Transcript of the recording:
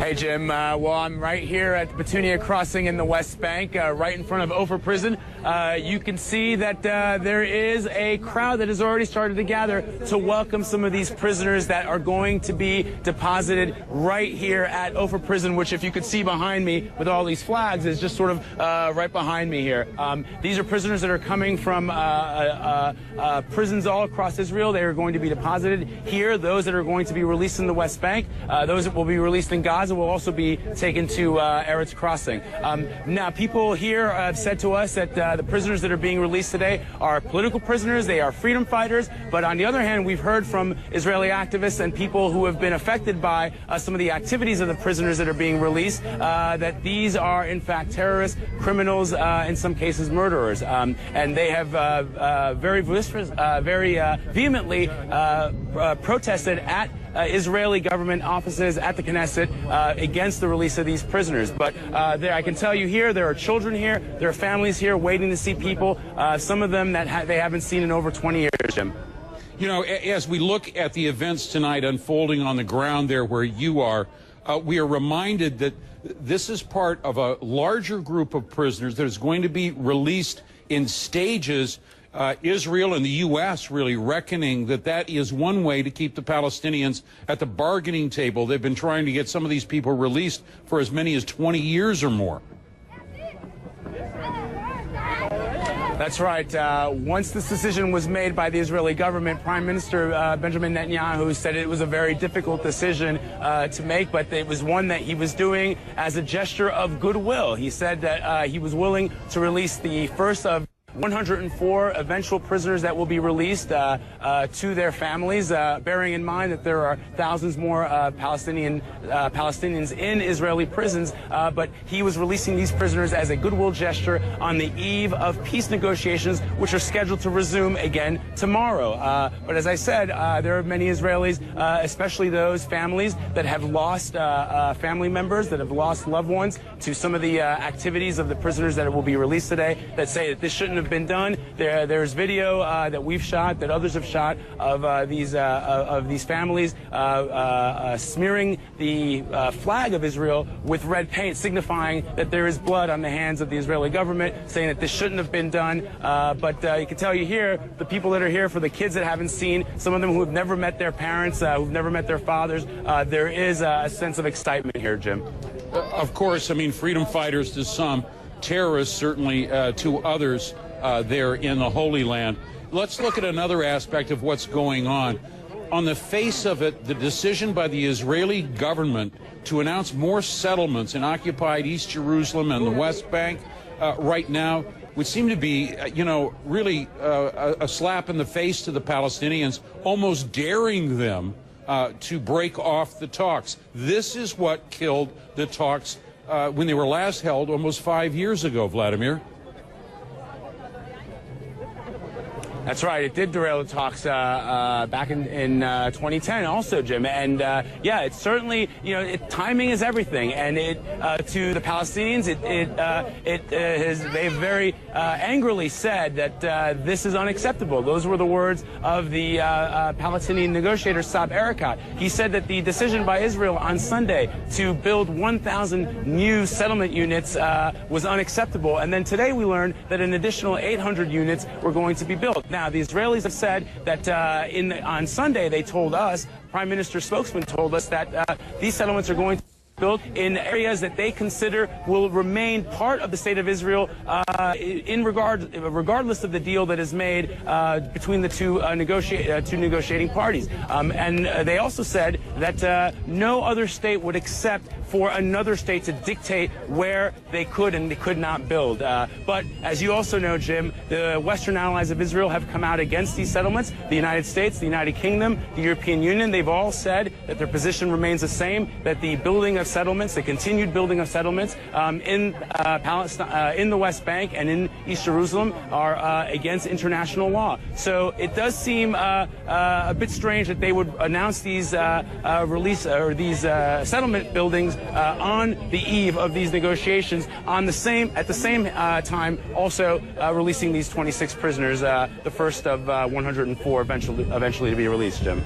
Hey, Jim. Well, I'm right here at the Petunia Crossing in the West Bank, right in front of Ofer Prison. You can see that there is a crowd that has already started to gather to welcome some of these prisoners that are going to be deposited right here at Ofer Prison, which, if you could see behind me with all these flags, is just sort of right behind me here. These are prisoners that are coming from prisons all across Israel. They are going to be deposited here. Those that are going to be released in the West Bank, those that will be released in Gaza will also be taken to Eretz Crossing. Now, people here have said to us that the prisoners that are being released today are political prisoners. They are freedom fighters. But on the other hand, we've heard from Israeli activists and people who have been affected by some of the activities of the prisoners that are being released, that these are, in fact, terrorists, criminals, in some cases murderers. And they have very vehemently protested at Israeli government offices at the Knesset against the release of these prisoners. But I can tell you here, there are children here, there are families here waiting to see people, some of them that they haven't seen in over 20 years, Jim. You know, as we look at the events tonight unfolding on the ground there where you are, we are reminded that this is part of a larger group of prisoners that is going to be released in stages. Israel and the U.S. really reckoning that that is one way to keep the Palestinians at the bargaining table. They've been trying to get some of these people released for as many as 20 years or more. That's right. Once this decision was made by the Israeli government, Prime Minister Benjamin Netanyahu said it was a very difficult decision to make, but it was one that he was doing as a gesture of goodwill. He said that he was willing to release the first of 104 eventual prisoners that will be released to their families, bearing in mind that there are thousands more Palestinians in Israeli prisons. But he was releasing these prisoners as a goodwill gesture on the eve of peace negotiations, which are scheduled to resume again tomorrow. But as I said, there are many Israelis, especially those families that have lost family members, that have lost loved ones to some of the activities of the prisoners that will be released today, that say that this shouldn't have been done. There's video that we've shot, that others have shot, of these families smearing the flag of Israel with red paint, signifying that there is blood on the hands of the Israeli government, saying that this shouldn't have been done. But you can tell you here, the people that are here, for the kids that haven't seen, some of them who have never met their parents, who've never met their fathers, there is a sense of excitement here, Jim. Of course, I mean, freedom fighters to some, terrorists certainly to others there in the Holy Land. Let's look at another aspect of what's going on. On the face of it, the decision by the Israeli government to announce more settlements in occupied East Jerusalem and the West Bank right now would seem to be, you know, really a slap in the face to the Palestinians, almost daring them to break off the talks. This is what killed the talks when they were last held almost 5 years ago, Vladimir. That's right. It did derail the talks back in 2010 also, Jim. And, yeah, it's certainly, you know, timing is everything. And to the Palestinians, they've very angrily said that this is unacceptable. Those were the words of the Palestinian negotiator, Saeb Erekat. He said that the decision by Israel on Sunday to build 1,000 new settlement units was unacceptable. And then today we learned that an additional 800 units were going to be built. Now, the Israelis have said that on Sunday they told us, Prime Minister's spokesman told us that these settlements are going to be built in areas that they consider will remain part of the state of Israel regardless of the deal that is made between the two negotiating parties. And they also said that no other state would accept for another state to dictate where they could and they could not build. But as you also know, Jim, the Western allies of Israel have come out against these settlements. The United States, the United Kingdom, the European Union, they've all said that their position remains the same, that the building of settlements, the continued building of settlements in Palestine, in the West Bank and in East Jerusalem are against international law. So it does seem a bit strange that they would announce these settlement buildings on the eve of these negotiations, at the same time also releasing these 26 prisoners, the first of 104 eventually to be released, Jim.